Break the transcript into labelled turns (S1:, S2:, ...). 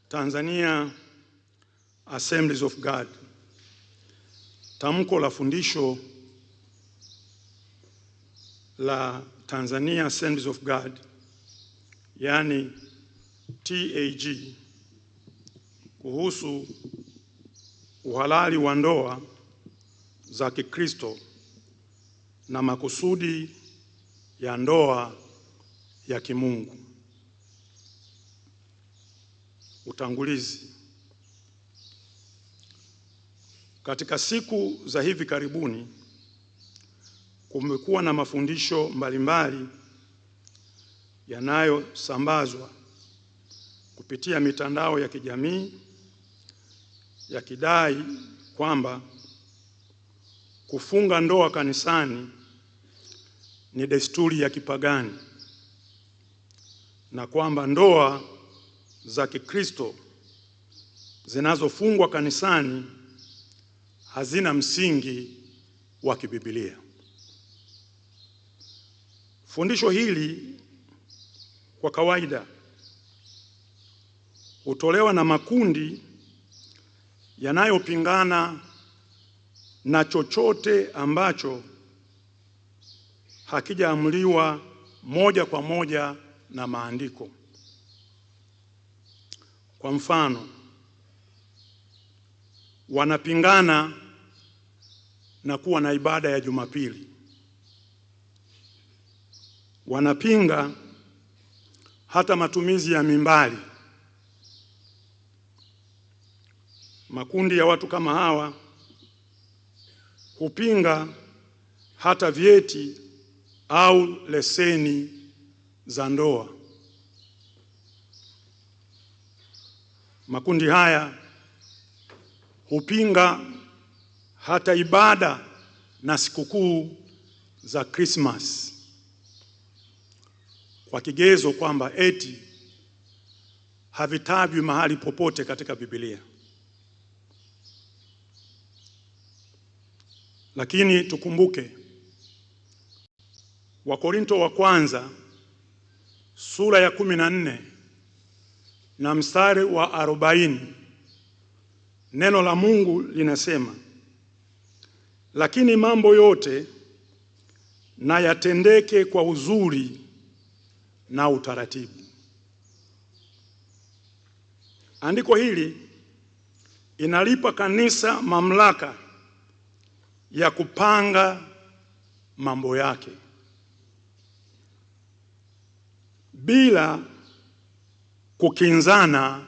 S1: Tanzania Assemblies of God. Tamko la fundisho la Tanzania Assemblies of God, yani TAG, kuhusu uhalali wa ndoa za Kikristo na makusudi ya ndoa ya kimungu. Utangulizi. Katika siku za hivi karibuni kumekuwa na mafundisho mbalimbali yanayosambazwa kupitia mitandao ya kijamii yakidai kwamba kufunga ndoa kanisani ni desturi ya kipagani na kwamba ndoa za Kikristo zinazofungwa kanisani hazina msingi wa kibiblia. Fundisho hili kwa kawaida hutolewa na makundi yanayopingana na chochote ambacho hakijaamriwa moja kwa moja na maandiko. Kwa mfano, wanapingana na kuwa na ibada ya Jumapili. Wanapinga hata matumizi ya mimbari. Makundi ya watu kama hawa hupinga hata vyeti au leseni za ndoa. Makundi haya hupinga hata ibada na sikukuu za Christmas kwa kigezo kwamba eti havitajwi mahali popote katika Biblia. Lakini tukumbuke, Wakorinto wa kwanza sura ya 14 na mstari wa 40, neno la Mungu linasema, lakini mambo yote na yatendeke kwa uzuri na utaratibu. Andiko hili inalipa kanisa mamlaka ya kupanga mambo yake bila kukinzana